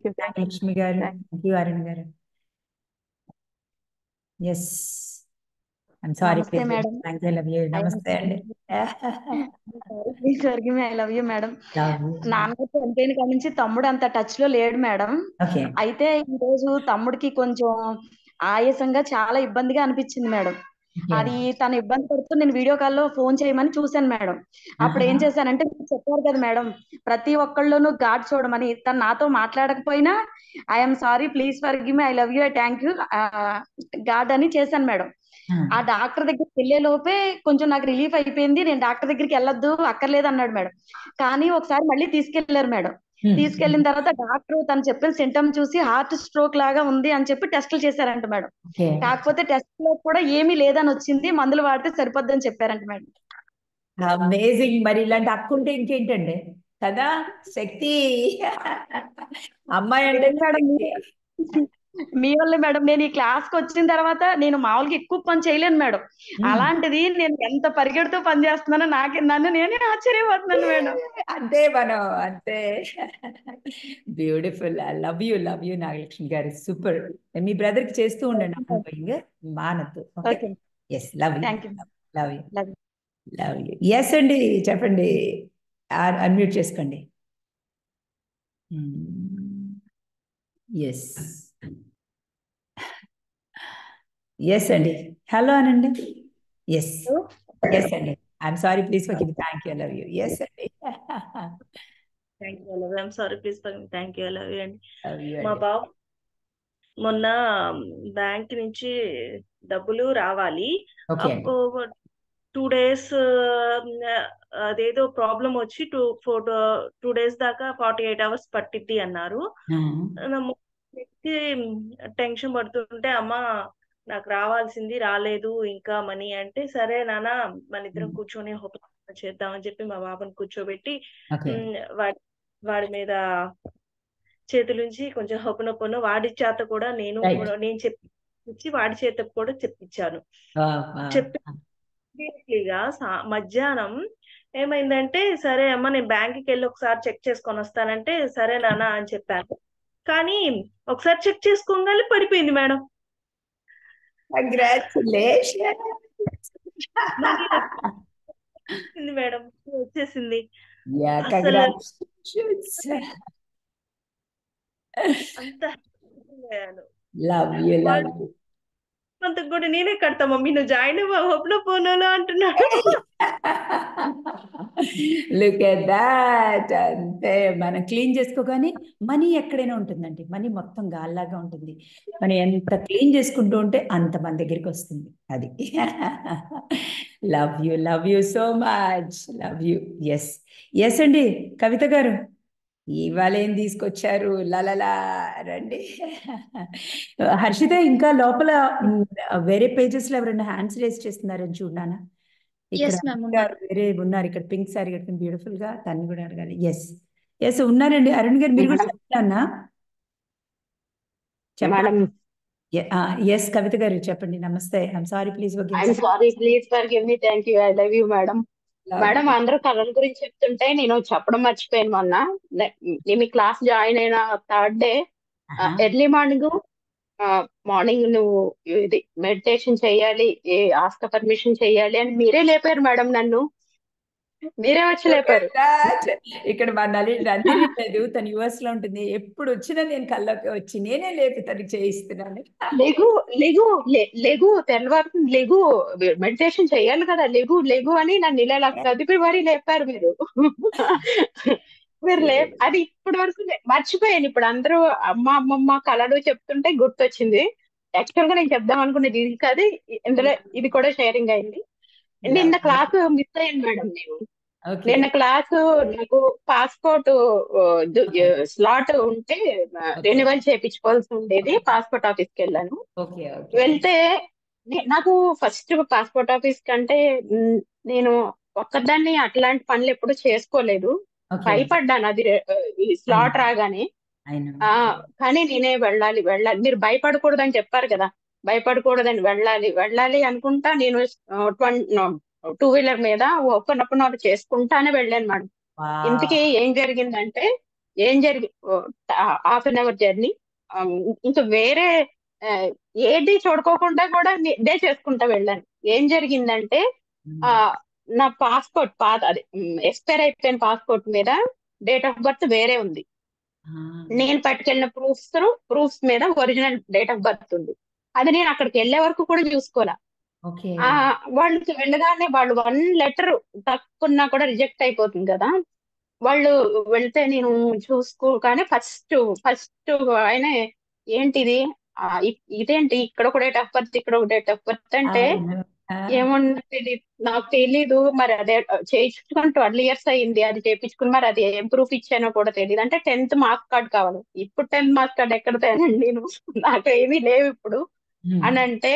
You. Lakshmi గారు. Thank thank you Arun garu. Yes, I'm sorry. నమస్తే madam. Thank you, love you. నమస్తే అండి. I love you madam. Love you. నాన్నగారు చనిపోయిన కాడి నుంచి తమ్ముడు అంత టచ్ లో లేడు మేడం. ఓకే. అయితే ఈ రోజు తమ్ముడికి కొంచెం ఆయాసంగా చాలా ఇబ్బందిగా అనిపించింది మేడం. అది తను ఇబ్బంది పడుతూ నేను వీడియో కాల్లో ఫోన్ చేయమని చూశాను మేడం. అప్పుడు ఏం చేశానంటే మీరు చెప్పారు కదా మేడం, ప్రతి ఒక్కళ్ళలోనూ గాడ్ చూడమని. తను నాతో మాట్లాడకపోయినా I'm sorry, please forgive me, I love you, I thank you God అని చేశాను మేడం. ఆ డాక్టర్ దగ్గరికి వెళ్లే లోపే కొంచెం నాకు రిలీఫ్ అయిపోయింది. నేను డాక్టర్ దగ్గరికి వెళ్ళొద్దు, అక్కర్లేదు అన్నాడు మేడం. కానీ ఒకసారి మళ్ళీ తీసుకెళ్లారు మేడం. తీసుకెళ్లిన తర్వాత డాక్టర్ తను చెప్పిన సింటమ్ చూసి హార్ట్ స్ట్రోక్ లాగా ఉంది అని చెప్పి టెస్టులు చేశారంట మేడం. కాకపోతే టెస్ట్ లో కూడా ఏమీ లేదని వచ్చింది, మందులు వాడితే సరిపోద్దని చెప్పారంట మేడం. అమేజింగ్. మరి ఇలాంటి అక్క ఉంటే ఇంకేంటండి కదా, శక్తి. అమ్మాయి అంటే మేడం మీ వల్ల మేడం నేను ఈ క్లాస్ కి వచ్చిన తర్వాత నేను మామూలుగా ఎక్కువ పని చేయలేను మేడం. అలాంటిది నేను ఎంత పరిగెడుతూ పని చేస్తున్నానో నన్ను నేనే ఆశ్చర్యపోతున్నాను మేడం. అంతే మనం, అంతే. Beautiful. Love you, love you Nagalakshmi garu. Super. మీ బ్రదర్ కి చేస్తూ ఉండండి, మానద్దు. Okay. Yes, love you. Thank you. Love you. Love you. Yes అండి, చెప్పండి. అన్మ్యూట్ చేసుకోండి. ఎస్, ఎస్ అండి. హలో అనండి. ఎస్, ఎస్ అండి. I'm sorry, please forgive. Thank you, love you. Yes అండి. Thank you, love you. I'm sorry, please forgive. Thank you, love you అండి. Love you మా అండి. బాబు మొన్న బ్యాంక్ నుంచి డబ్బులు రావాలి. ఓకే అండి. 2 days అదేదో ప్రాబ్లం వచ్చి 2 days దాకా 48 hours పట్టిద్ది అన్నారు. టెన్షన్ పడుతుంటే అమ్మ నాకు రావాల్సింది రాలేదు ఇంకా మనీ అంటే, సరే నాన్న మన ఇద్దరం కూర్చొని చేద్దామని చెప్పి మా బాబుని కూర్చోబెట్టి ఓకే. వాడి మీద చేతులుంచి కొంచెం హొప్పనొప్పను వాడి చేత కూడా నేను Right. చెప్పి వాడి చేత కూడా చెప్పించాను. చెప్పిగా మధ్యాహ్నం ఏమైందంటే, సరే అమ్మ నేను బ్యాంక్కి వెళ్ళి ఒకసారి చెక్ చేసుకొని వస్తానంటే, సరే నాన్న అని చెప్పాను. కానీ ఒకసారి చెక్ చేసుకోగానే పడిపోయింది మేడం. కంగ్రాచులేషన్ మేడం, వచ్చేసింది. అసలు అంత లవ్ యూ, లవ్ యూ. అంత కూడా నేనే కడతా మమ్మీ, నువ్వు జాయిన్ అవ్వ పోనోలో అంటున్నాడు. Look at that. అంతే, మనం క్లీన్ చేసుకోగానే మనీ ఎక్కడైనా ఉంటుందండి. మనీ మొత్తం గాల్లాగా ఉంటుంది. మనం ఎంత క్లీన్ చేసుకుంటూ ఉంటే అంత మన దగ్గరికి వస్తుంది. అది love you so much. Love you. Yes, yes అండి. కవిత గారు, ఇవాళ ఏం తీసుకొచ్చారు? లలలా రండి. హర్షిత, ఇంకా లోపల వేరే పేజెస్ లో ఎవరైనా హ్యాండ్స్ రేస్ చేస్తున్నారని చూడనా? ఇక్కడ వేరే ఉన్నారు. ఇక్కడ పింక్ సారీ కట్టుకుని బ్యూటిఫుల్ గా, తను కూడా అడగాలి. ఎస్, ఎస్ ఉన్నారండి. అరుణ్ గారు మీరు కూడా చెప్తానా? చెప్పండి. ఎస్ కవిత గారు చెప్పండి. నమస్తే. I'm sorry, please forgive me. Thank you, I love you madam. Madam, అందరూ కళల గురించి చెప్తుంటే నేను చెప్పడం మర్చిపోయాను. మొన్న మీ క్లాస్ జాయిన్ అయిన 3rd day ఎర్లీ మార్నింగ్ నువ్వు ఇది మెడిటేషన్ చెయ్యాలి, ఆస్క పర్మిషన్ చెయ్యాలి అని మీరే లేపారు మేడం. నన్ను మీరే వచ్చి లేపారు. ఇక్కడ మా నందిని లేదు, తను యుఎస్ లో ఉంటుంది. ఎప్పుడు వచ్చినా నేను కల్లోకి వచ్చి నేనే లేపి తనకి చేయిస్తున్నాను. లెగు తెల్లవారు లెగు, మెడిటేషన్ చెయ్యాలి కదా, లెగు అని నన్ను ఇలా కదిపి మరీ లేపారు మీరు. మీరు అది ఇప్పటి వరకు మర్చిపోయాను. ఇప్పుడు అందరూ అమ్మమ్మ కళలు చెప్తుంటే గుర్తొచ్చింది. యాక్చువల్ గా నేను చెప్దాం అనుకునేది ఇది కాదు, ఇందులో ఇది కూడా షేరింగ్ అయింది. నిన్న క్లాస్ మిస్ అయ్యాను మేడం. నిన్న క్లాసు నాకు పాస్పోర్ట్ స్లాట్ ఉంటే రెన్యువల్ చేయించుకోవాల్సి ఉండేది. పాస్పోర్ట్ ఆఫీస్ కి వెళ్ళాను. వెళ్తే నాకు ఫస్ట్ పాస్పోర్ట్ ఆఫీస్ కంటే నేను ఒక్కదాన్ని అట్లాంటి పనులు ఎప్పుడు చేసుకోలేదు. భయపడ్డాను అది స్లాట్ రాగానే. కానీ నేనే వెళ్ళాలి. మీరు భయపడకూడదని చెప్పారు కదా, భయపడకూడదని వెళ్ళాలి అనుకుంటా. నేను 2-wheeler మీద ఒక్కనొక్కనొక్క చేసుకుంటానే వెళ్ళాను మేడం. ఇంతకీ ఏం జరిగిందంటే, ఏం జరిగి హాఫ్ అన్ అవర్ జర్నీ, ఇంకా వేరే ఆ, ఏది చూడుకోకుండా కూడా డే చేసుకుంటా వెళ్ళాను. ఏం జరిగిందంటే ఆ నా పాస్పోర్ట్ పాత అది ఎక్స్పైర్ అయిపోయిన పాస్పోర్ట్ మీద డేట్ ఆఫ్ బర్త్ వేరే ఉంది. నేను పట్టుకెళ్ళిన ప్రూఫ్స్ మీద ఒరిజినల్ డేట్ ఆఫ్ బర్త్ ఉంది. అది నేను అక్కడికి వెళ్ళే వరకు కూడా చూసుకోలే. ఓకే. వాళ్ళకి వెళ్ళగానే వాళ్ళు 1 లెటర్ తక్కున్నా కూడా రిజెక్ట్ అయిపోతుంది కదా. వాళ్ళు వెళ్తే నేను చూసుకోగానే ఫస్ట్ ఆయన ఏంటిది, ఇదేంటి ఇక్కడ ఒక డేట్ ఆఫ్ బర్త్ ఇక్కడ ఒక డేట్ ఆఫ్ బర్త్ అంటే ఏమన్నా తెలియదు, నాకు తెలీదు. మరి అదే చేయించుకుని 12 years అయింది, అది చేయించుకుని మరి అది ఏం ప్రూఫ్ ఇచ్చానో కూడా తెలియదు. అంటే 10th మార్క్స్ కార్డ్ కావాలి. ఇప్పుడు 10th మార్క్స్ కార్డ్ ఎక్కడ తేనండి నేను, నాకు ఏమీ లేవు ఇప్పుడు అని అంటే,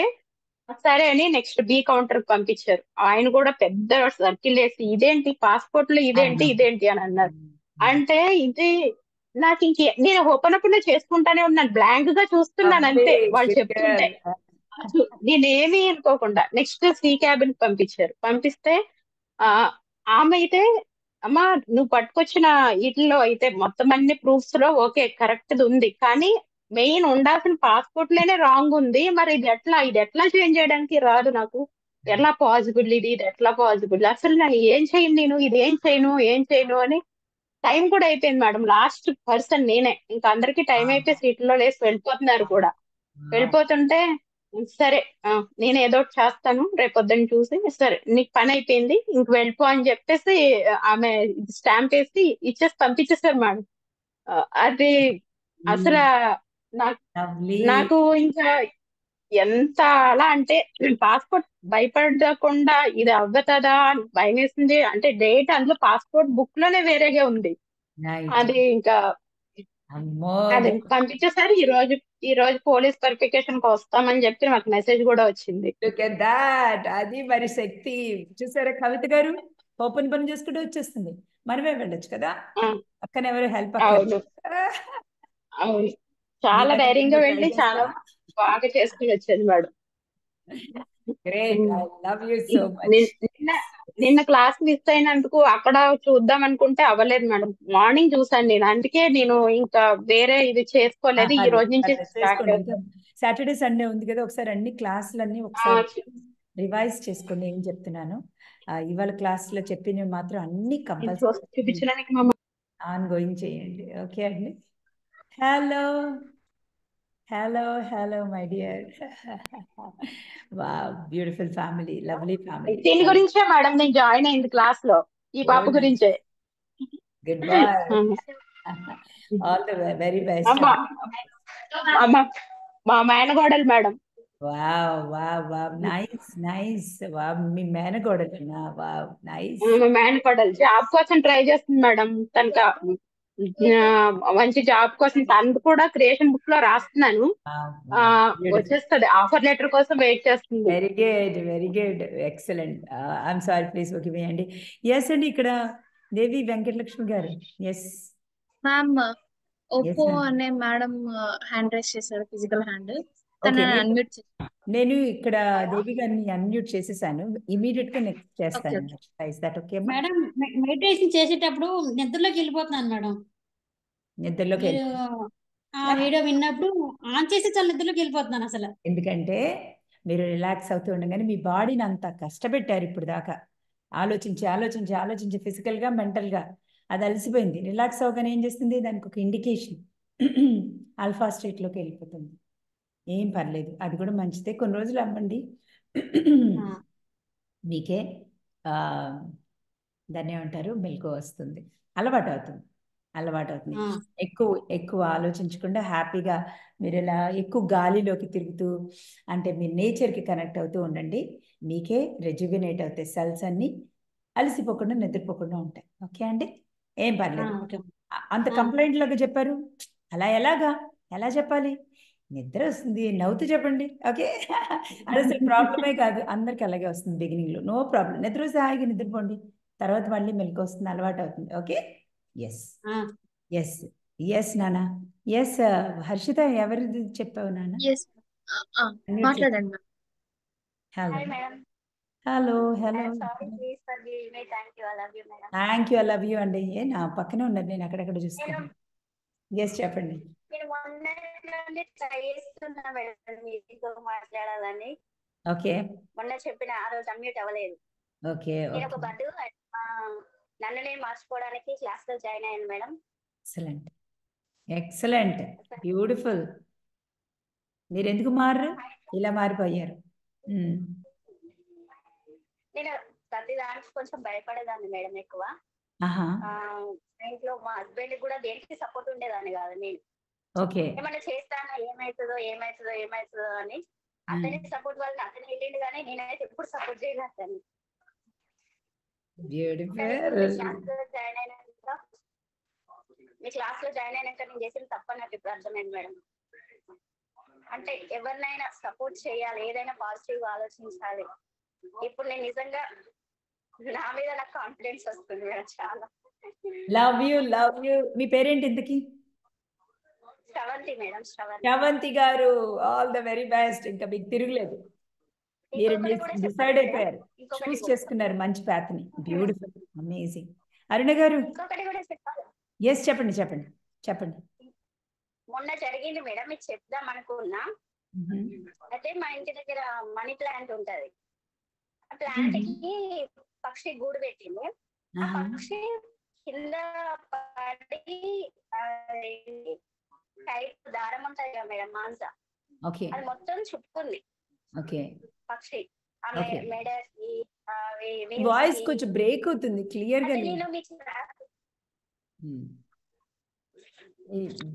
సరే అని నెక్స్ట్ బి కౌంటర్ పంపించారు. ఆయన కూడా పెద్ద సర్కిల్ వేసి ఇదేంటి పాస్పోర్ట్ లో ఇదేంటి అని అన్నారు. అంటే ఇది నాకు నేను ఓపెన్ అప్ చేసుకుంటానే ఉన్నాను, బ్లాంక్ గా చూస్తున్నాను అంతే వాళ్ళు చెప్తుంటే. నేనేమి అనుకోకుండా నెక్స్ట్ సి క్యాబిన్ పంపిస్తే ఆ ఆమె అయితే, అమ్మా నువ్వు పట్టుకొచ్చిన వీటిలో అయితే మొత్తం అన్ని ప్రూఫ్స్ లో ఓకే కరెక్ట్ ఉంది, కానీ మెయిన్ ఉండాల్సిన పాస్పోర్ట్ లోనే రాంగ్ ఉంది. మరి ఇది ఎట్లా చేంజ్ చేయడానికి రాదు నాకు, ఎలా పాసిబుల్ ఇది ఎట్లా పాసిబుల్, అసలు నేను ఏం చేయను అని. టైం కూడా అయిపోయింది మేడం, లాస్ట్ పర్సన్ నేనే. ఇంకా అందరికి టైం అయిపోయి సీట్లో లేసి వెళ్ళిపోతున్నారు కూడా. వెళ్ళిపోతుంటే సరే నేను ఏదో ఒకటి చేస్తాను రేపొద్దున చూసి, సరే నీకు పని అయిపోయింది ఇంక వెళ్ళిపో అని చెప్పేసి ఆమె స్టాంప్ వేసి ఇచ్చేసి పంపించేసారు మేడం. అది అసలు నాకు ఇంకా ఎంత అలా అంటే పాస్పోర్ట్ భయపడకుండా ఇది అవ్వతుందా అని భయం వేసింది. అంటే డేట్ అందులో పాస్పోర్ట్ బుక్ లోనే వేరేగా ఉంది. అది ఇంకా అది పంపించేసారు. ఈ రోజు పోలీస్ వెరిఫికేషన్ కి వస్తామని చెప్పి మాకు మెసేజ్ కూడా వచ్చింది. అది మరి శక్తి చూసారా కవిత గారు, ఓపెన్ పని చేసుకుంటే వచ్చేస్తుంది, మనమే వెళ్ళొచ్చు కదా, పక్కన ఎవరు హెల్ప్. అవును చాలా ధైర్యంగా వెళ్ళి చాలా బాగా చేసుకుని వచ్చేది మేడం. నిన్న క్లాస్ మిస్ అయినందుకు అక్కడ చూద్దాం అనుకుంటే అవ్వలేదు మేడం. మార్నింగ్ చూసాను నేను, అందుకే నేను ఇంకా వేరే ఇది చేసుకోలేదు. ఈ రోజు నుంచి సాటర్డే సండే ఉంది కదా, ఒకసారి అన్ని క్లాసులన్నీ ఒకసారి రివైజ్ చేసుకోండి. ఏం చెప్తున్నాను ఇవాళ క్లాస్ లో చెప్పినవి మాత్రం అన్ని కంపల్సరీ చూపించడానికి ఆన్ గోయింగ్ చేయండి. ఓకే అండి. Hello my dear. Wow, beautiful family, lovely family. దీని గురించే మేడం నేను జాయిన్ అయింది క్లాస్ లో, ఈ పాప గురించే. Good boy, all the very best. మా మేనగోడలు మేడం. Wow nice. వావ్, మీ మేనగోడలేనా? Wow nice. మా మేనగోడలు జాబ్ కోసం ట్రై చేస్తుంది మేడం. తనకి మంచి జాబ్ కోసం తను కూడా క్రియేషన్ బుక్ లో రాస్తున్నాను, వచ్చేస్తుంది. ఆఫర్ లెటర్ కోసం వెయిట్ చేస్తుంది. Very good excellent. I'm sorry, please okay అండి. ఎస్ అండి, ఇక్కడ దేవి వెంకటలక్ష్మి గారు. ఎస్ మ్యామ్, ఓప్పో అనే మేడం హ్యాండ్ రైస్ చేశారు, ఫిజికల్ హ్యాండ్. నేను ఇక్కడ దేవి గారిని అన్మ్యూట్ చేసేసాను, ఇమీడియట్ గా నెక్స్ట్ చేస్తాను. ఓకే మేడం, మెడిటేషన్ చేసేటప్పుడు నిద్రలోకి వెళ్ళిపోతున్నాను మేడం. నిద్రలోకి వీడియో విన్నప్పుడు ఆన్ చేసి చాలా నిద్రలోకి వెళ్ళిపోతున్నాను అసలు. ఎందుకంటే మీరు రిలాక్స్ అవుతూ ఉండగానే మీ బాడీని అంత కష్టపెట్టారు ఇప్పుడు దాకా, ఆలోచించి ఫిజికల్ గా మెంటల్ గా అది అలసిపోయింది. రిలాక్స్ అవగానే ఏం చేస్తుంది, దానికి ఒక ఇండికేషన్ ఆల్ఫా స్టేట్ లోకి వెళ్ళిపోతుంది. ఏం పర్లేదు, అది కూడా మంచిదే. కొన్ని రోజులు అవ్వండి, మీకే దాన్ని ఏమంటారు, మెలకు వస్తుంది, అలవాటు అవుతుంది. ఎక్కువ ఆలోచించకుండా హ్యాపీగా మీరు ఇలా ఎక్కువ గాలిలోకి తిరుగుతూ, అంటే మీ నేచర్కి కనెక్ట్ అవుతూ ఉండండి. మీకే రెజ్యువినేట్ అవుతాయి, సెల్స్ అన్ని అలసిపోకుండా నిద్రపోకుండా ఉంటాయి. ఓకే అండి, ఏం పర్లేదు. అంత కంప్లైంట్ లాగా చెప్పారు, అలా ఎలా చెప్పాలి, నిద్ర వస్తుంది నవ్వుతూ చెప్పండి. ఓకే, అది అసలు ప్రాబ్లమే కాదు, అందరికి అలాగే వస్తుంది బిగినింగ్ లో, నో ప్రాబ్లం. నిద్ర వస్తే హాయిగా నిద్రపోండి, తర్వాత మళ్ళీ మెలకు వస్తుంది, అలవాటు అవుతుంది. ఓకే, ఎస్ నానా. ఎస్ హర్షిత, ఎవరిది చెప్పావు నాన్న? మాట్లాడండి. Hello thank you, I love you అండి. నా పక్కనే ఉన్నారు, నేను అక్కడెక్కడ చూస్తాను. ఎస్ చెప్పండి. నేను మొన్నటి నుండి ట్రై చేస్తున్నా మేడం మీతో మాట్లాడాలని. ఓకే మొన్న చెప్పిన ఆ రోజు అన్మ్యూట్ అవ్వలేదు. ఓకే నేను ఒక ఓకే బర్డు నన్ను నేను మార్చుకోవడానికి క్లాస్ లో జాయిన్ అయ్యాను మేడం. Excellent excellent beautiful. మీరు ఎందుకు మారరు? ఇలా మారిపోయారు. నేను ప్రతి దానికి కొంచెం భయపడేదాన్ని మేడం ఎక్కువ. ఆహా ఇంట్లో మా హస్బెండ్ కూడా దేనికి సపోర్ట్ ఉండేదాన్ని కాదు. నేను ఓకే ఏమన్నా చేస్తానా ఏమవుతుందో ఏమవుతుందో ఏమవుతుందో అని అతని సపోర్ట్ వల్ల అతను వెళ్ళిండు కానీ నేనైతే ఎప్పుడు సపోర్ట్ చేయలేదు అతన్ని. మీ క్లాస్ లో జాయిన్ అయినాక నేను చేసిన తప్ప నాకు ఇప్పుడు అర్థమైంది మేడం. అంటే ఎవరినైనా సపోర్ట్ చేయాలి, ఏదైనా పాజిటివ్ ఆలోచించాలి. ఇప్పుడు నేను నిజంగా నా మీద నాకు కాన్ఫిడెన్స్ వస్తుంది మేడం చాలా. Love you love you. మీ పేరేంటి ఇంతకి? శ్రవంతి మేడం. శ్రవంతి గారు ఆల్ ద వెరీ బెస్ట్. ఇంకా మీకు తిరుగులేదు. మీరు డిసైడ్ అయిపోయారు, చూస్ చేసుకున్నారు మంచి ప్యాత్ని. Beautiful amazing. అరుణ గారు ఇంకొకటి కూడా చెప్పాలి. ఎస్ చెప్పండి చెప్పండి చెప్పండి. మొన్న జరిగింది మేడం, మీకు చెప్దాం అనుకున్నా. అయితే మా ఇంటి దగ్గర మనీ ప్లాంట్ ఉంటది. ఆ ప్లాంట్ కి పక్షి గూడు పెట్టింది. ఆ పక్షి కింద పడి టైట్ దారం ఉంటది కదా మేడం, మాంస, అది మొత్తం చుట్టుకుంది పక్షి. మెడకి వాయిస్ కొంచెం బ్రేక్ అవుతుంది, క్లియర్ గా నేను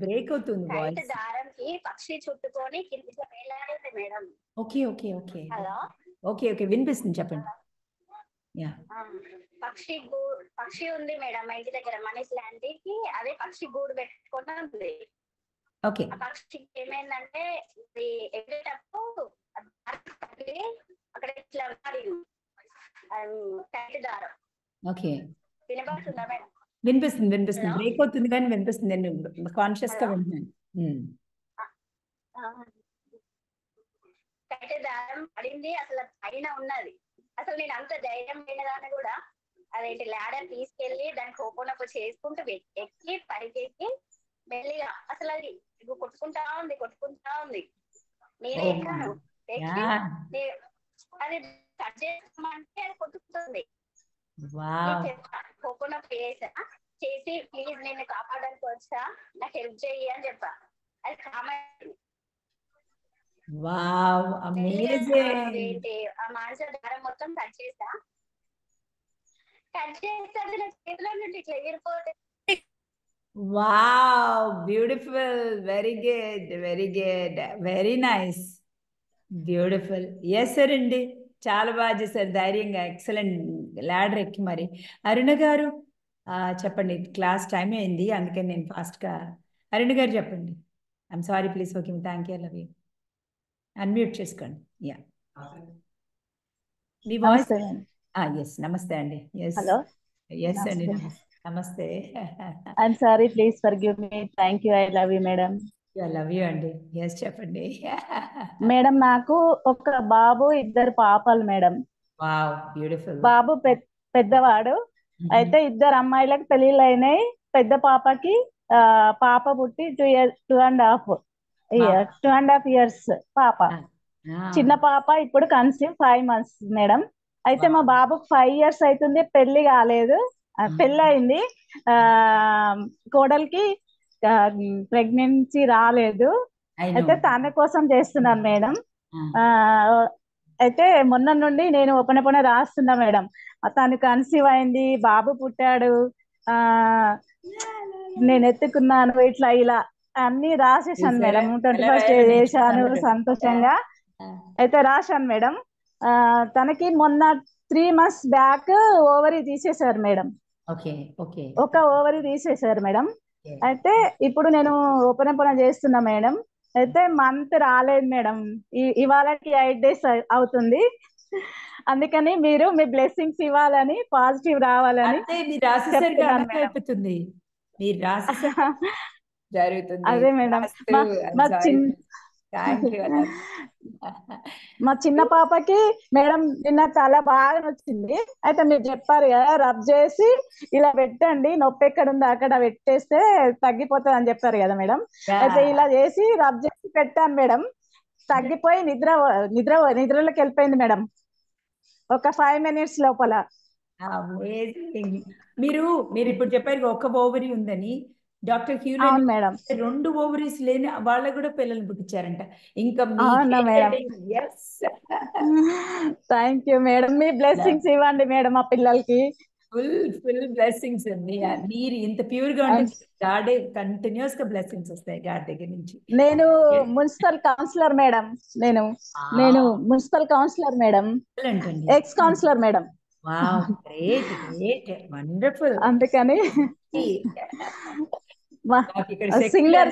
బ్రేక్ అవుతుంది వాయిస్. దారంకి పక్షి చుట్టుకొని కింద వేలాడింది madam. Okay okay okay hello okay okay వినిపిస్తుంది, చెప్పండి. పక్షి ఉంది మేడం మా ఇంటి దగ్గర మనీ ప్లాంట్ కి. అదే పక్షి గూడు పెట్టుకుంటా ఉంది. ఓకే ఆ పక్షికి ఏమైందంటే ఇది ఎగేటప్పుడు అక్కడ ఇట్లా టైట్ దారం. ఓకే వినబడుతుందా మేడం? వినిపిస్తుంది వినిపిస్తుంది, బ్రేక్ అవుతుంది కానీ వినిపిస్తుంది. నేను కాన్షియస్ గా వింటున్నాను. టైట్ దారం పడింది, అసలు పైన ఉన్నది. అసలు నేను అంత ధైర్యం లేనిదాన్ని కూడా అదేంటి ల్యాడర్ తీసుకెళ్లి దానికి ఓపెన్ అప్ చేసుకుంటూ ఎక్కి పైకెక్కి మెల్లిగా అసలు అది కొట్టుకుంటా ఉంది. నేనే ఎక్కాను, అది కట్ చేస్తామంటే అది కొట్టుకుంటుంది. ఓపెన్ అప్ చేసి ప్లీజ్ నేను కాపాడడానికి వచ్చా, నాకు హెల్ప్ చెయ్యి అని చెప్పా. అది కామెంట్ వావ్ అమేజింగ్. ఏంటి ఆ మాంస దారం మొత్తం కట్ చేస్తే అది నా చేతిలో నుండి ఇట్లా ఎగిరిపోతే. Wow beautiful, very good very good, very nice, beautiful. Yes sir అండి, చాలా బాగా చేశారు ధైర్యంగా. ఎక్సలెంట్ ల్యాడర్ ఎక్కి. మరి అరుణ గారు చెప్పండి, క్లాస్ టైం అయింది అందుకని నేను ఫాస్ట్గా. అరుణ గారు చెప్పండి. I'm sorry please. Okay thank you, love you. Unmute చేసుకోండి. యా మీ వాయిస్. ఎస్ నమస్తే అండి. ఎస్ హలో ఎస్ అండి నమస్తే. I'm sorry please forgive me. Thank you, I love you madam. I love you అండి. ఎస్ చెప్పండి. మేడం నాకు ఒక బాబు 2 పాపలు మేడం. Wow beautiful. బాబు పెద్దవాడు. అయితే 2 అమ్మాయిలకు పెళ్లిళ్ళు అయినాయి. పెద్ద పాపకి పాప పుట్టి 2.5 years పాప. చిన్న పాప ఇప్పుడు కన్సీవ్ 5 months మేడం. అయితే మా బాబుకు 5 years అవుతుంది, పెళ్లి కాలేదు. పెళ్లి అయింది, కోడలికి ప్రెగ్నెన్సీ రాలేదు. అయితే తన కోసం చేస్తున్నాను మేడం. అయితే మొన్న నుండి నేను ఓపెన్ రాస్తున్నా మేడం. తను కన్సీవ్ అయింది, బాబు పుట్టాడు, నేను ఎత్తుకున్నాను, ఇట్లా ఇలా అన్ని రాసేసాను మేడం. 21st చేశాను సంతోషంగా. అయితే రాశాను మేడం. తనకి మొన్న 3 months బ్యాక్ ఓవరీ తీసేశారు మేడం. ఒక ఓవరీ తీసేశారు మేడం. అయితే ఇప్పుడు నేను ఓపెన్ చేస్తున్నా మేడం. అయితే మంత్ రాలేదు మేడం, ఇవాళకి 8 days అవుతుంది. అందుకని మీరు మీ బ్లెస్సింగ్స్ ఇవ్వాలని, పాజిటివ్ రావాలని చెప్తున్నాను మేడం. మీరు రాసేసారు జరుగుతుంది. అదే మేడం, థ్యాంక్ యూ అలా. మా చిన్న పాపకి మేడం నిన్న చాలా బాగా నచ్చింది. అయితే మీరు చెప్పారు కదా రబ్ చేసి ఇలా పెట్టండి, నొప్పి ఎక్కడ ఉందో అక్కడ పెట్టేస్తే తగ్గిపోతుంది అని చెప్పారు కదా మేడం. అయితే ఇలా చేసి రబ్ చేసి పెట్టాను మేడం, తగ్గిపోయి నిద్రలోకి వెళ్ళిపోయింది మేడం ఒక 5 minutes లోపల. అమేజింగ్. మీరు మీరు ఇప్పుడు చెప్పారు ఒక్క ఓవరీ ఉందని. డాక్టర్ హ్యూలెన్ అవును మేడం. 2 ఓవరీస్ లేని వాళ్ళకు కూడా పిల్లల్ని పుట్టించారంట. ఇంకా అవునా madam. Yes. Thank you madam, మీ బ్లెస్సింగ్స్ ఇవ్వండి మేడం మా పిల్లలకి. ఫుల్ బ్లెస్సింగ్స్ అండి. మీరు ఇంత ప్యూర్ గా ఉంటే గాడే కంటిన్యూస్ గా బ్లెస్సింగ్స్ వస్తాయి గాడ్ దగ్గర నుంచి. నేను మున్సిపల్ కౌన్సిలర్ మేడం. నేను municipal councillor madam, ex councillor madam. Wow, great great, wonderful. అందుకని సింగర్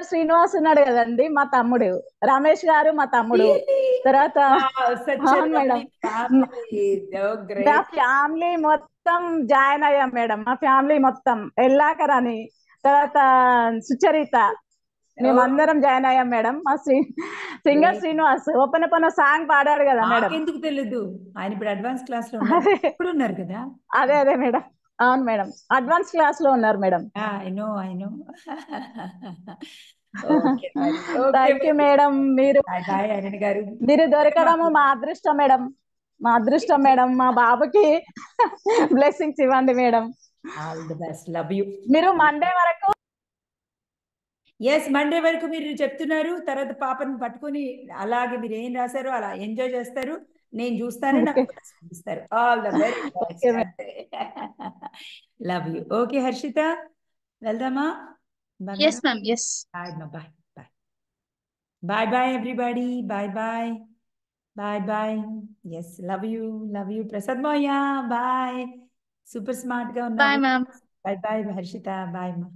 శ్రీనివాస్ ఉన్నాడు కదండి మా తమ్ముడు, రమేష్ గారు మా తమ్ముడు. తర్వాత మేడం మా ఫ్యామిలీ మొత్తం జాయిన్ అయ్యాం మేడం. మా ఫ్యామిలీ మొత్తం ఎల్లాకరాని, తర్వాత సుచరిత, మేమందరం జాయిన్ అయ్యాం మేడం. మా సింగర్ శ్రీనివాస్ ఓపెన్ సాంగ్ పాడాడు కదా మేడం. ఎందుకు తెలియదు, ఆయన ఇప్పుడు అడ్వాన్స్ క్లాస్ లో ఉన్నారు కదా. అదే మేడం. అవును మేడం, అడ్వాన్స్ క్లాస్ లో ఉన్నారు madam. I know. Thank you madam. మీరు దొరకడము మా అదృష్టం మేడం, మా అదృష్టం మేడం. మా బాబుకి బ్లెస్సింగ్స్ ఇవ్వండి madam. All the best, love you. మీరు మండే వరకు మండే వరకు మీరు చెప్తున్నారు. తర్వాత పాపని పట్టుకుని అలాగే మీరు ఏం రాశారో అలా ఎంజాయ్ చేస్తారు. నేను చూస్తాను, నాకు ఇస్తారు. All the very best. Love you. Okay Harshita, వెళ్దామా? Yes ma'am, yes. Bye everybody. Bye. Yes, love you Prasad Moya. Bye. Super smart గా ఉన్నారు. Bye ma'am. Bye Harshita. Bye ma.